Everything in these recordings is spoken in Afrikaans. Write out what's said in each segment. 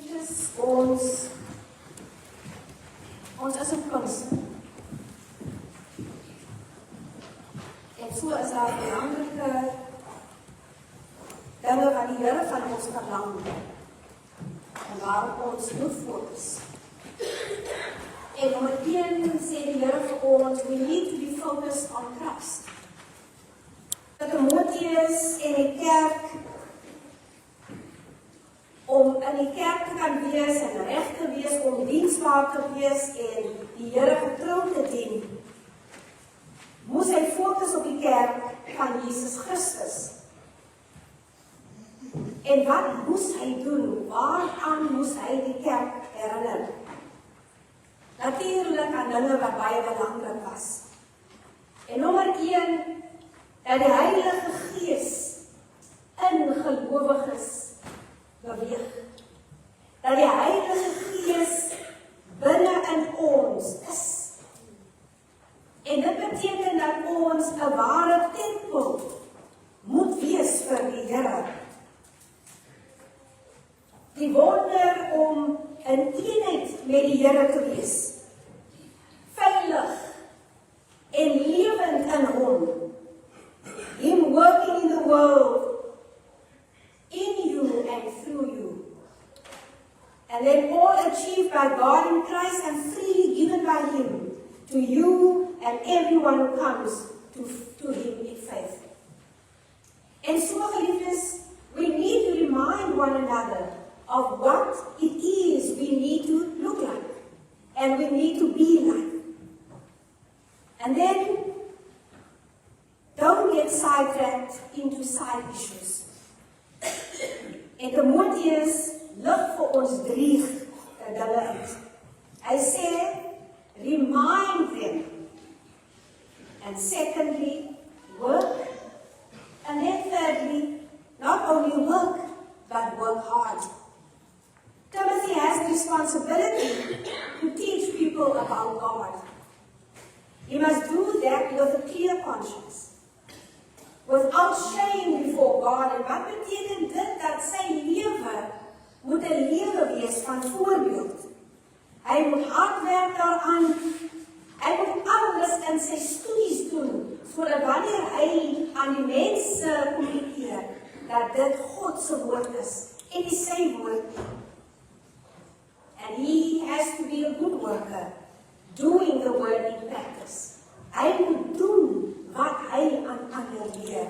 Geliefdes, ons is 'n kuns. En so is daar belangrike dinge wat die Here van ons verlang. En waarop ons moet fokus. En om meteen sê die Here vir ons, we need to be focused on Christ. Dat Timotheus en die kerk om in die kerk te kan wees en reg te wees, om diensbaar te wees en die Here getrou te dien, moes hy fokus op die kerk van Jesus Christus. En wat moes hy doen? Waaraan moes hy die kerk herinner? Natuurlik aan dinge wat baie belangrik was. En nommer 1, dat die Heilige Gees in gelowiges beweeg. Dat die Heilige Gees binne in ons is. En dit beteken dat ons 'n ware tempel moet wees vir die Here. Die wonder om in eenheid met die Here te wees. Veilig en lewend in hom. Him working in the world, in you and through you. And then all achieved by God in Christ and freely given by Him to you and everyone who comes to Him in faith. And so, geliefdes, we need to remind one another of what it is we need to look like and we need to be like. And then, don't get sidetracked into side issues. En Timotheus lig vir ons 3 dinge uit. Hy sê, remind them. And secondly, work. And then thirdly, not only work, but work hard. Timothy has the responsibility to teach people about God. He must do that with a clear conscience, without shame before God. En wat beteken dit? Dat sy lewe moet 'n lewe wees van voorbeeld. Hy moet hard werk daaraan. Hy moet alles in sy studies doen, sodat wanneer hy aan die mense kommunikeer, dat dit God se woord is en nie sy woord nie. And he has to be a good worker, doing the word in practice. Hy moet doen wat hy aan ander leer.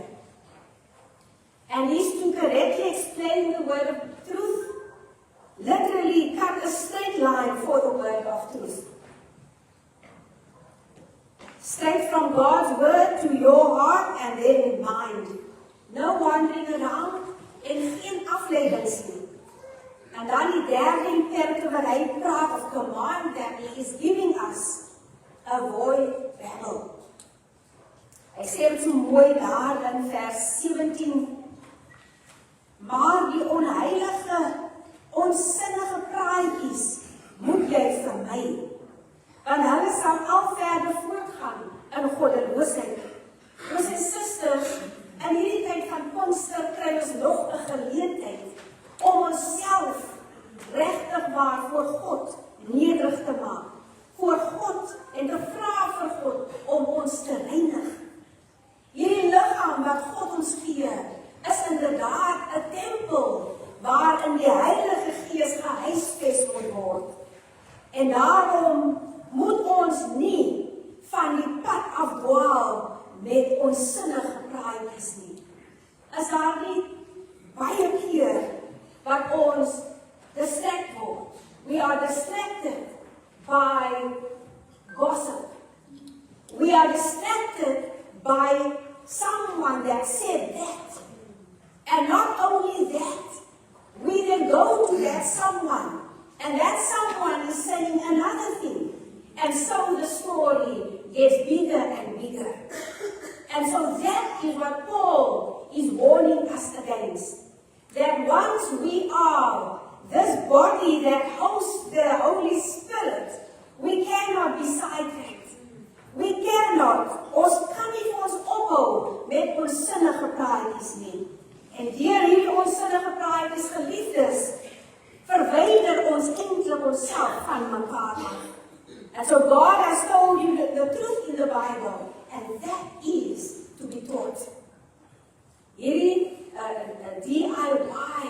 And he's to correctly explain the word of truth, literally cut a straight line for the word of truth. Straight from God's word to your heart and then mind. No wandering around en geen afleidings nie. En dan die derde perke wat hy praat of command that he is giving us. Avoid babble. Hy sê het so mooi daar in vers 17. Maar die onheilige, onsinnige praatjies moet jy vermy. Want hulle sal al verder voortgaan in goddeloosheid. Broers en susters, in hierdie tyd van Pinkster kry ons nog 'n geleentheid om onsself regtig waar voor God nederig te maak. Voor God en te vra vir God om ons te reinig. Hierdie liggaam wat God ons gee, is inderdaad 'n tempel waarin die Heilige Gees gehuisves moet word. En daarom moet ons nie van die pad afdwaal met onsinnige praatjies nie. Is daar nie baie keer wat ons distracted word? We are distracted by gossip. We are distracted by someone that said that. And not only that, we then go to that someone, and that someone is saying another thing. And so the story gets bigger and bigger. And so that is what Paul is warning us against. That once we are this body that hosts the Holy Spirit, we cannot be sidetracked. We cannot, ons kan nie vir ons ophou met onsinnige praatjies nie. En deur hierdie onsinnige praatjies, geliefdes, verwyder van mekaar af. And so God has told you the truth in the Bible, and that is to be taught. Hierdie DIY,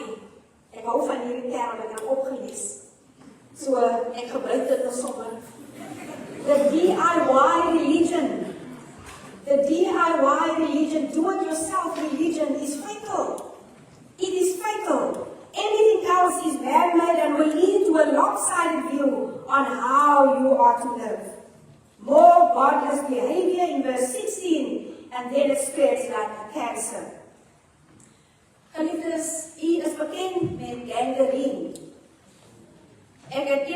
ek hou van hierdie term, ek het opgelees. So, ek gebruik dit nou sommer. The DIY religion. The DIY religion, do-it-yourself religion is fatal. It is fatal. Anything else is man-made and will lead to a lopsided view on how you are to live. More godless behavior in verse 16, and then it spreads like a cancer. Geliefdes, u is bekend met gangrene. Ek het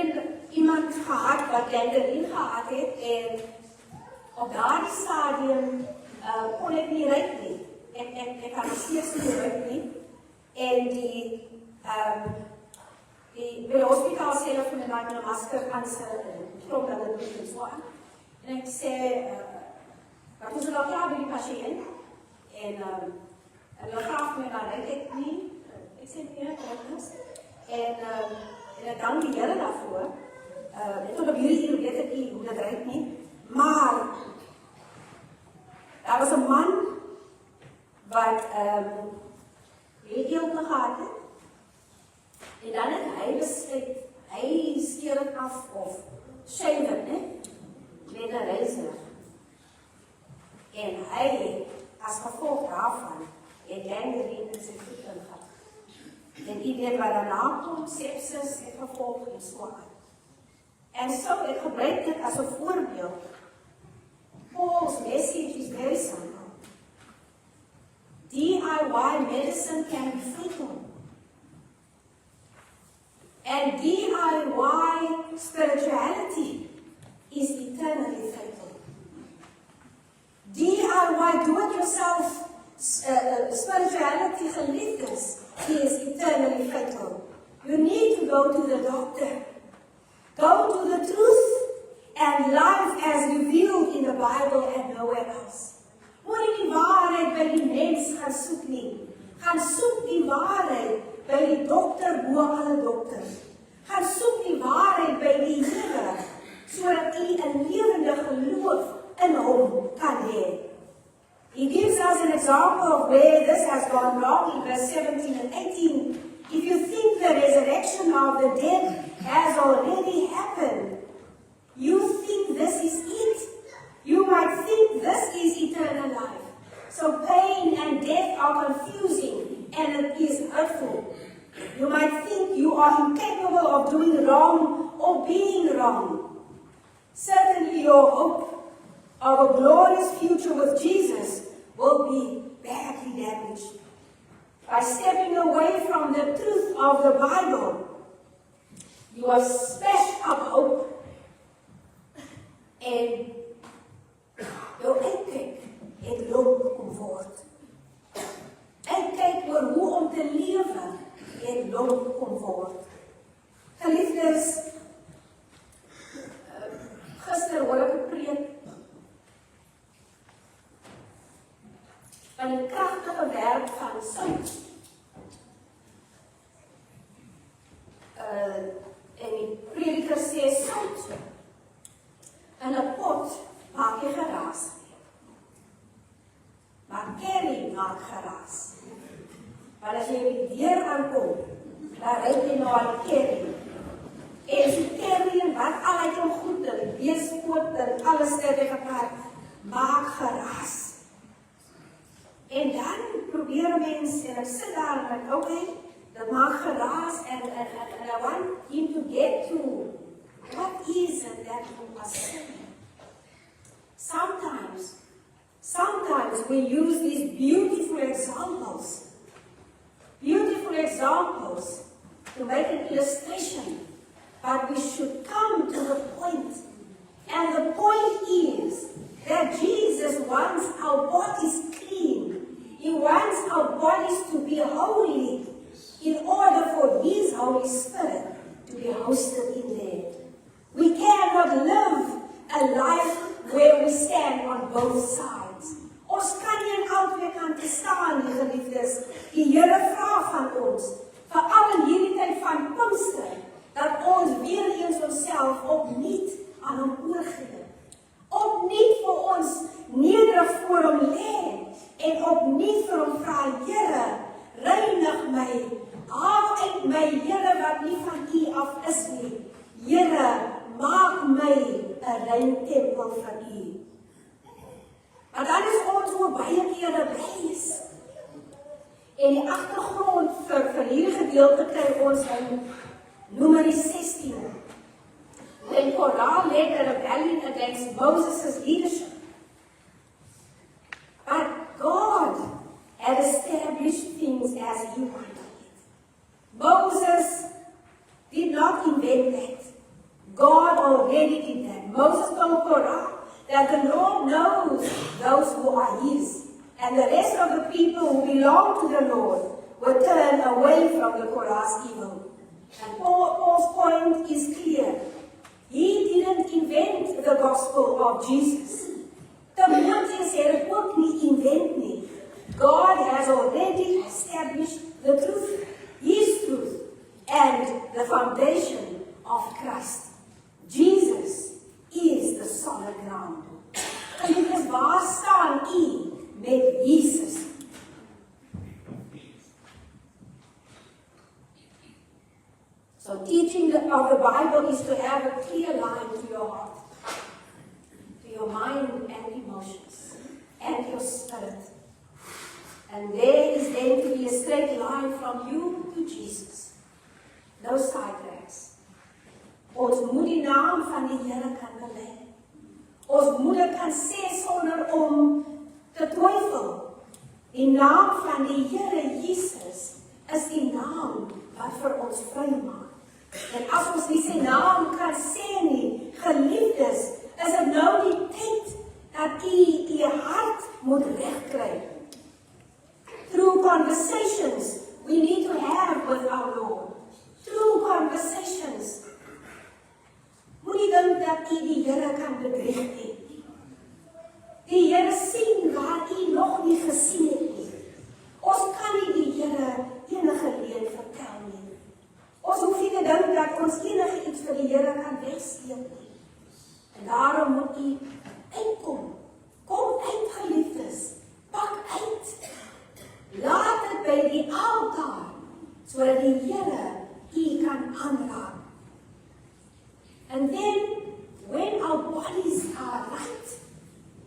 iemand gehad wat gangrene gehad het en op daardie stadium kon ek nie ryk nie. Ek kan steeds nie ryk nie. En by die hospitaal sê hulle vir my met 'n masker aan sy klop dat dit nie so aan. En ek sê, wat is dit al klaar by die patiënt? En hulle vraag my dan, ek nie, ek sê nie, ek is. En ek dank die Here daarvoor. Tot op hierdie uur weet ek nie hoe dit ryk nie. Maar, daar was 'n man wat heel gehad het. En dan het hy besluit, hy skeer het af of shave het, met 'n razor. En hy het, as gevolg daarvan, het gangrene in sy voet gehad. En die weet wat daarna kom, sepsis het gevolg en so aan. En so, ek gebruik dit as 'n voorbeeld. Paul's message is very simple. DIY medicine can be fatal. And DIY spirituality is eternally fatal. DIY do-it-yourself spirituality, geliefdes, is eternally fatal. You need to go to the doctor. Go to the truth and life as revealed in the Bible and nowhere else. Moenie die waarheid by die mens gaan soek nie. Gaan soek die waarheid by die dokter bo alle dokters. Gaan soek die waarheid by die Here, sodat u 'n lewende geloof in hom kan hê. He gives us an example of where this has gone wrong in verse 17 and 18. If you think the resurrection of the dead has already happened, you think this is it. You might think this is eternal life. So pain and death are confusing and it is hurtful. You might think you are incapable of doing wrong or being wrong. Certainly your hope of a glorious future with Jesus will be badly damaged. By stepping away from the truth of the Bible, you have smashed up hope and jou uitkyk het lomp kom word. Uitkyk oor hoe om te lewe het lomp kom word. Geliefdes, gister hoor ek 'n preek van die kragtige werk van sout. En die prediker sê sout in 'n pot maak jy geraas. Maar curry maak geraas. Maar as jy by die deur aankom, dan ruik jy nou al die curry. En as die curry en wat al uit jou goed en die beespoot en alles terwyl gekaar, maak geraas. En dan probeer 'n mens, en ek sit daar en ek, okay, dat maak geraas en I want him to get to what is it that you are saying. Sometimes we use these beautiful examples to make an illustration, but we should come to the point. And the point is that Jesus wants our bodies clean. He wants our bodies to be holy in order for His Holy Spirit to be hosted in there. We cannot live a life where we stand on both sides. Ons kan nie aan albei kante staan, die geliefdes. Die Here vra van ons, veral in hierdie tyd van Pinkster, dat ons weer eens onsself opnuut vir hom vra, Here, reinig my, haal uit my, Here, wat nie van U af is nie. Here, maak my 'n rein tempel van U. Maar dan is ons ook baie keer rebellies. En die agtergrond vir hierdie gedeelte kry ons in Numeri 16. When Korah led a rebellion against Moses' leadership. But God had established things as He wanted it. Moses did not invent that. God already did that. Moses told Korah that the Lord knows those who are His, and the rest of the people who belong to the Lord will turn away from the Korah's evil. And Paul's point is clear. He didn't invent the gospel of Jesus. Timotheus het dit ook nie invent nie. God has already established the truth, His truth, and the foundation of Christ. Jesus is the solid ground. En dit is waar staan U met Jesus? So teaching of the Bible is to have a clear line to your heart, to your mind and emotions, and your spirit. And there is then to be a straight line from you to Jesus. No sidetracks. Ons moet die naam van die Here kan bely. Ons moet dit kan sê sonder om te twyfel. Die naam van die Here Jesus is die naam wat vir ons vry maak. En as ons nie sy naam kan sê nie, geliefdes, is dit nou die tyd dat u hart moet regkry. Through conversations we need to have with our Lord. Through conversations. Moenie dink dat u die Here kan bedrieg nie. Die Here sien waar u nog nie gesien het nie. Ons kan nie die Here enige leuen vertel nie. Ons hoef nie te dink dat ons enige iets vir die Here kan wegsteek nie. En daarom moet u uitkom. Kom uit, geliefdes. Pak uit. Laat dit by die altaar, sodat die Here u kan aanraak. And then, when our bodies are right,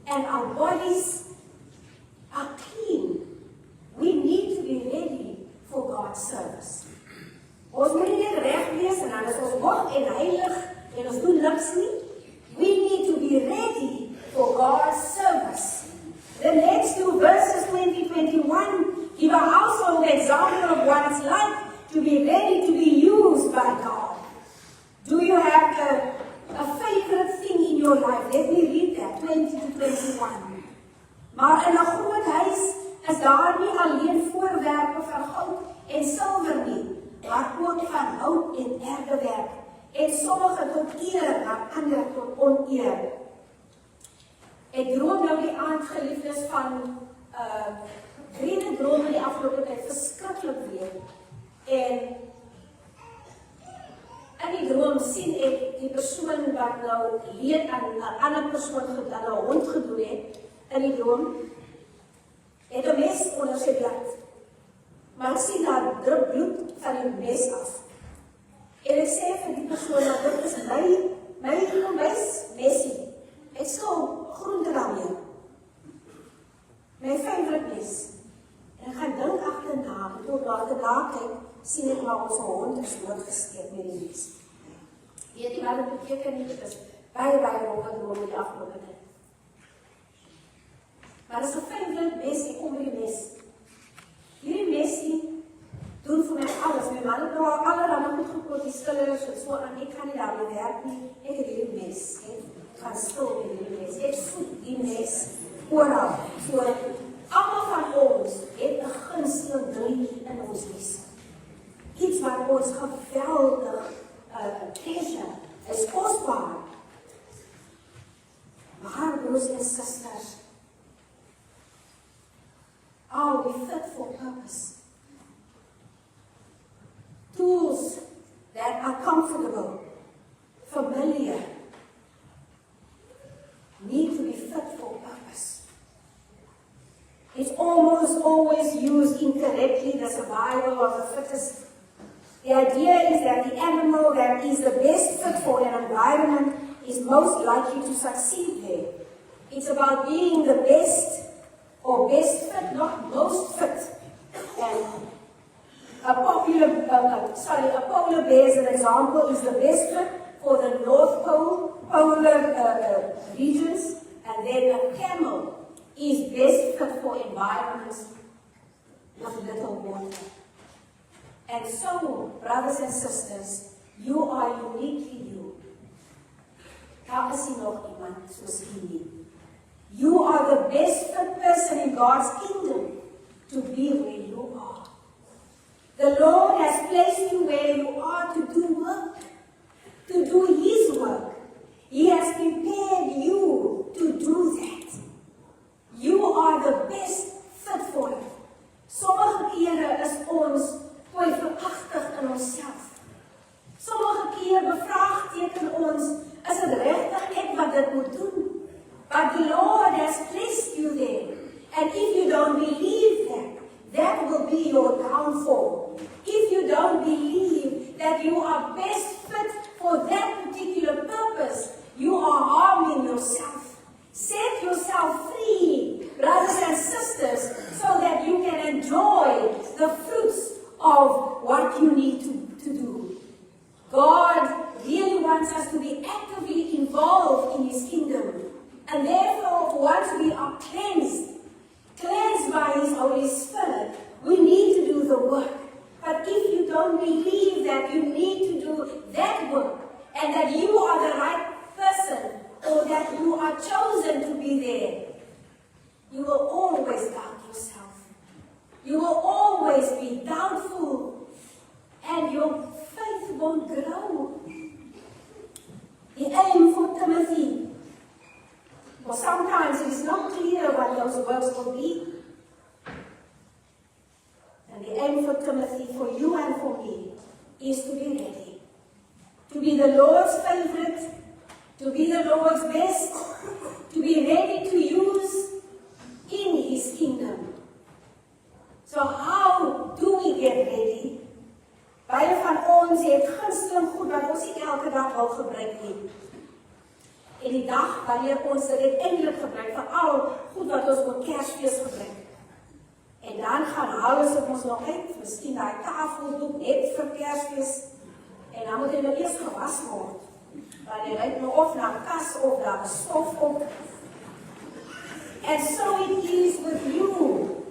and our bodies are clean, we need to be ready for God's service. Ons moet nie net reg wees en dan is ons mooi en heilig en ons doen niks nie. We need to be ready for God's service. The next two verses, 20-21, give a household example of what it's like to be ready to be used by God. Do you have a favorite thing in your life? Let me read that, 20-21. Maar in 'n groot huis is daar nie alleen voorwerpe van goud en silwer nie, maar ook van hout en erdewerk, en sommige tot eer, maar ander tot oneer. Ek droom nou die aand, geliefdes, van drie drome die afgelope tyd, verskriklik weer. En in die droom sien ek die persoon wat nou leed aan 'n ander persoon aan 'n hond gedoen het, in die droom, het 'n mes onder sy blad. Maar ek sien daar drup bloed van die mes af. En ek sê vir die persoon, dat dit is my mesie. Ek skil groente daarmee. My favorite mes. En ek gaan dink agterna, en toe daarna kyk, sien ek maar ons hond is doodgesteek met die mes. Weet jy wat dit beteken nie? Dit is baie rondom die afgelope tyd. Maar dit is 'n favorite mes, ek kom by die mes. Hierdie mesie doen vir my alles. My man het al allerhande goed gekoop, die skillers en so aan. Ek kan nie daarmee werk nie. Ek het hierdie mes. Ek gaan stil met hierdie mes. Ek soek die mes oral. So, almal van ons het 'n gunsteling dingetjie in ons lewe. Iets wat ons geweldig treasure is kosbaar. Maar broers en susters, are we fit for purpose? Tools that are comfortable, familiar, need to be fit for purpose. It's almost always used incorrectly, the survival of the fittest. The idea is that the animal that is the best fit for an environment is most likely to succeed there. It's about being the best or best fit, not most fit. And a polar bear, as an example, is the best fit for the North Pole, polar regions, and then a camel is best fit for environments with little water. And so, brothers and sisters, you are uniquely you. Daar is nie nog iemand soos u nie. You are the best fit person in God's kingdom to be where you are. The Lord has placed you where you are to do work, to do His work. He has prepared you to do that. You are the best fit for it. Sommige kere is ons twyfelagtig in onsself. Sommige keer bevraagteken ons, is dit regtig ek wat dit moet doen? But the Lord has placed you there. And if you don't believe that, that will be your downfall. If you don't believe that you are best fit for that particular purpose, you are harming yourself. Set yourself free, brothers and sisters, so that you can enjoy the fruits of what you need to do. God really wants us to be actively involved in His kingdom. And therefore, once we are cleansed by His Holy Spirit, we need to do the work. But if you don't believe that you need to do that work, and that you are the right person, or that you are chosen to be there, you will always doubt yourself. You will always be doubtful, and your faith won't grow. The aim for Timothy, well, sometimes it's not clear what those works will be. And the aim for Timothy, for you and for me, is to be ready. To be the Lord's favorite, to be the Lord's best, to be ready to use in His kingdom. So how do we get ready? Baie van ons het gunsteling goed wat ons nie elke dag wil gebruik nie. En die dag wanneer ons dit eintlik gebruik, veral goed wat ons op Kersfees gebruik. En dan gaan alles op ons nog uit, miskien daai tafeldoek net vir Kersfees. En dan moet hy nou eers gewas word. Want hy ruik nou of na kas of daar is stof op. And so it is with you.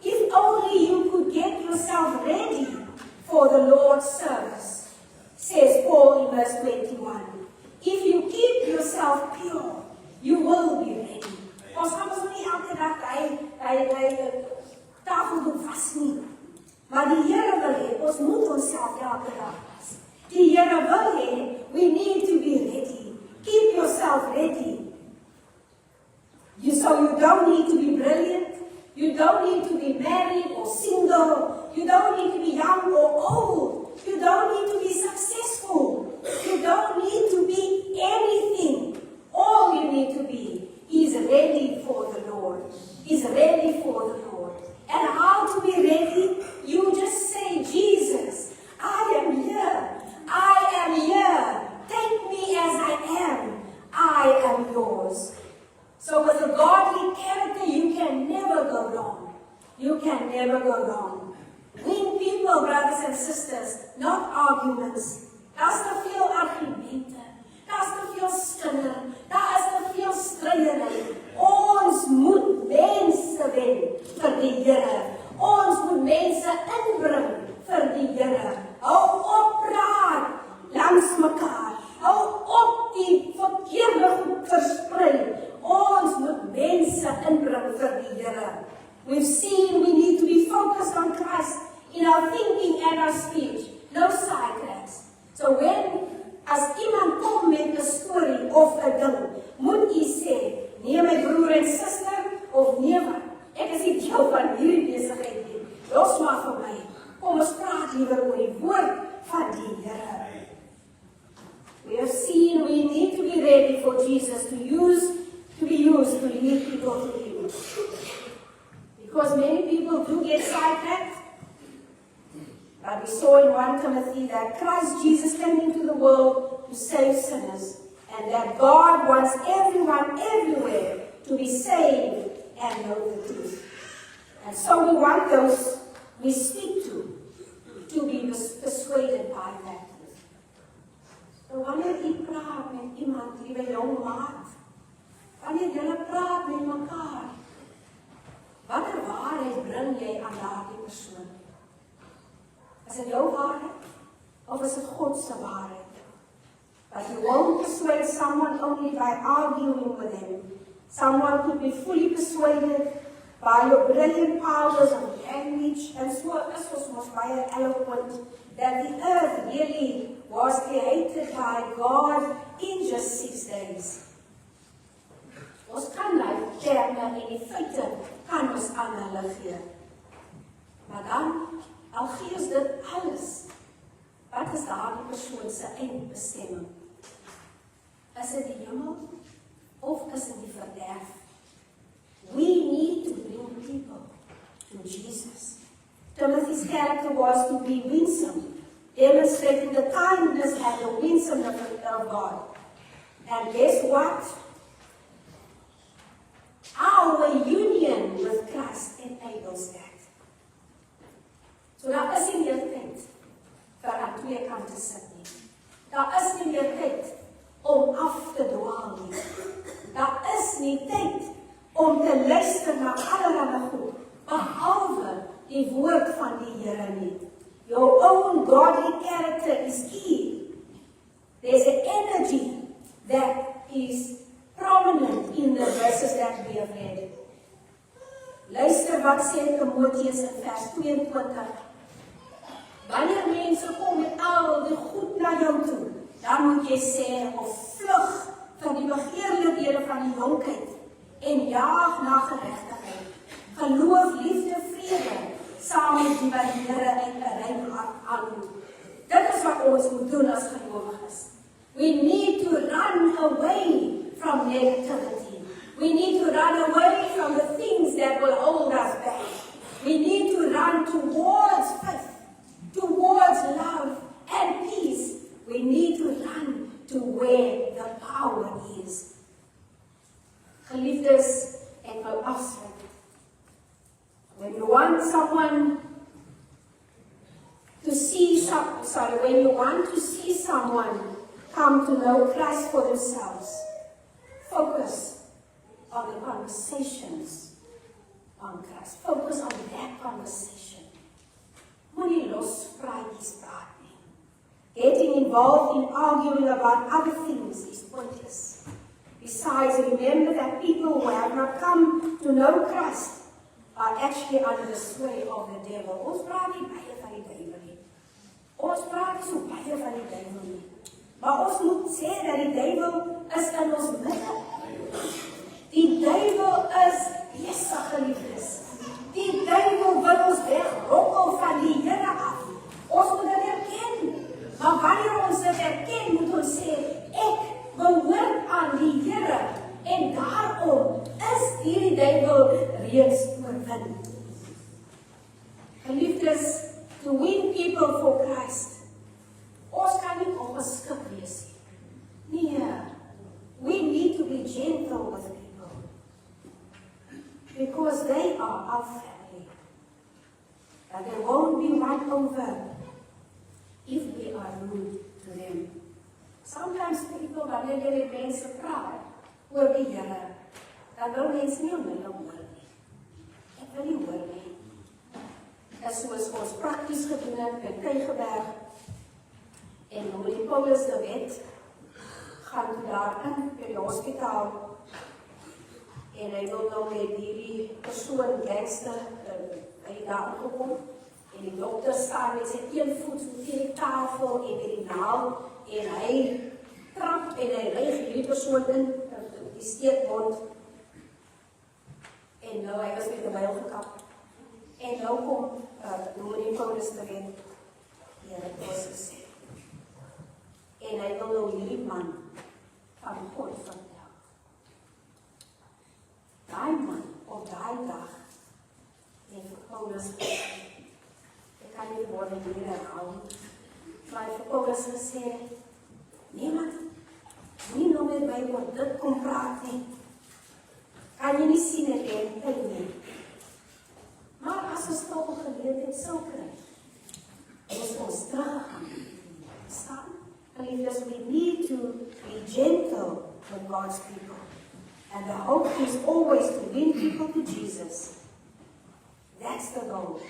If only you could get yourself ready for the Lord's service, says Paul in verse 21. If you keep yourself pure, you will be ready. Ons gaan ons nie elke dag hy tafeldoek vas nie. Maar die Here wil hê, ons moet onsself elke dag was. Die Here wil hê, we need to be ready. Keep yourself ready. So you don't need to be brilliant. You don't need to be married or single. You don't need to be young or old. You don't need to be successful. You don't need to be anything. All you need to be is ready for the Lord. Is ready for the Lord. And how to be ready? You just say, Jesus, I am here. I am here. Take me as I am. I am yours. So with a godly character, you can never go wrong. You can never go wrong. Win people, brothers and sisters, not arguments. Daar's te veel argumente. Daar's te veel skinder. Daar is te veel strydery. Ons moet mense wen vir die Here. Ons moet mense inbring vir die Here. Hou op praat langs mekaar. Hou op die verkeerde goed versprei. Ons moet mense inbring vir die Here. We've seen we need to be focused on Christ in our thinking and our speech. No side tracks. So as iemand kom met 'n storie of 'n ding, moet u sê, nee my broer en suster, of nee man, ek is nie deel van hierdie besigheid nie. Los maar vir my. Kom ons praat liewer oor die woord van die Here. We have seen we need to be ready for Jesus to be used to lead people to Him. Because many people do get sidetracked. But we saw in 1 Timothy that Christ Jesus came into the world to save sinners, and that God wants everyone everywhere to be saved and know the truth. And so we want those we speak to be persuaded by that truth. So wanneer jy praat met iemand, liewe jong maat, wanneer jy praat met mekaar, watter waarheid bring jy aan daardie persoon? Is dit jou waarheid? Of is dit God se waarheid? But you won't persuade someone only by arguing with them. Someone could be fully persuaded by your brilliant powers of language, and so this was very eloquent, that the earth really was created by God in just 6 days. Ons kan nou terme en die feite kan ons aan hulle gee. Maar dan, al gee ons dit alles, wat is daardie persoon se eindbestemming? Is dit die hemel of is dit die verderf? We need to bring people to Jesus. Timothy's character was to be winsome, demonstrating the kindness and the winsomeness of God. And guess what? Our union with Christ enables that. So daar is nie meer tyd vir aan twee kante sit nie. Daar is nie meer tyd om af te dwaal nie. Daar is nie tyd om te luister na allerlei goed, behalwe die woord van die Here nie. Your own godly character is key. There's an energy that is prominent in the verses that we have read. Luister wat sê Timoteus in vers 22. Wanneer mense kom met al die goed na jou toe, dan moet jy sê of vlug van die begeerlikhede van die jonkheid en jaag na geregtigheid. Geloof, liefde, vrede, saam met die wat die Here in 'n rein hart aanroep. Dit is wat ons moet doen as gelowiges. We need to run away from negativity. We need to run away from the things that will hold us back. We need to run towards faith, towards love and peace. We need to run to where the power is. Geliefdes, ek wil afsluit. When you want someone to see when you want to see someone come to know Christ for themselves, focus on the conversations on Christ. Focus on that conversation. Moenie los praatjies praat nie. Getting involved in arguing about other things is pointless. Besides, remember that people who have not come to know Christ are actually under the sway of the devil. Ons praat nie baie van die duiwel nie. Ons praat nie so baie van die duiwel nie. Maar ons moet sê dat die duiwel is in ons midde. Die duiwel is besig, geliefdes. Die duiwel wil ons wegrokkel van die Here af. Ons moet dit erken. Maar wanneer ons dit erken, moet ons sê, ek behoort aan die Here. En daarom is hierdie duiwel reeds oorwin. Geliefdes, to win people for Christ, ons kan nie ongeskik wees nie. Nee, we need to be gentle with people. Because they are our family. And there won't be one over if we are rude to them. Sometimes people, wanneer jy met mense praat oor die Here, dan wil mense nie om hulle hoor nie. Ek wil nie hoor nie. En soos ons prakties gedoen het met Tygerberg en die Paulus de Wet, gaan toe daar in by die hospitaal en hy wil nou met hierdie persoon gangster by die daar gekom en die dokter staan met sy een voet so teen die tafel en met die naal en hy trap en hy rig hierdie persoon in die steekbond en nou hy was met 'n byl gekap en nou kom die Paulus de Wet hier het ons gesê en hy wil nou hierdie man van God vertel. Daai man op daai dag Paulus gesê. Ek kan nie woorde hier herhaal. Maar vir Paulus gesê, niemand, nie nog met my oor dit kom praat nie. Kan jy nie sien ek het tyd nie. Maar as ons toch een geleentheid sou kry, ons teruggaan. Staan? Because we need to be gentle with God's people. And the hope is always to win people to Jesus. That's the goal.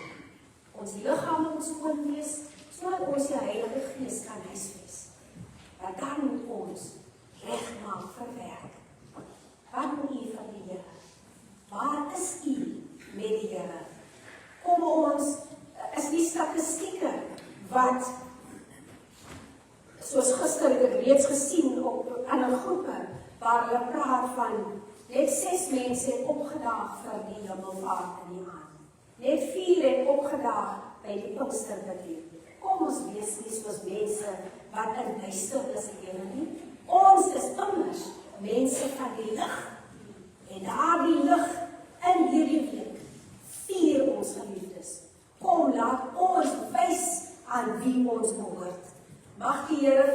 Ons lichaam moet skoon wees, sodat ons die Heilige Gees kan huisves. En dan moet ons regmaak vir werk. Wat moet u van die Here? Waar is u met die Here? Kom ons, is die statistieke wat, soos gister het ek reeds gesien op ander groepe, waar hulle praat van, net 6 mense het opgedaag vir die hemelvaart in die aand. Net 4 het opgedaag by die Pinksterbiddeling. Kom ons wees nie soos mense wat in duisternis lewe nie. Ons is immers mense van die lig. En daar die lig in hierdie week vier ons geliefdes. Kom, laat ons wys aan wie ons behoort. Mag die Here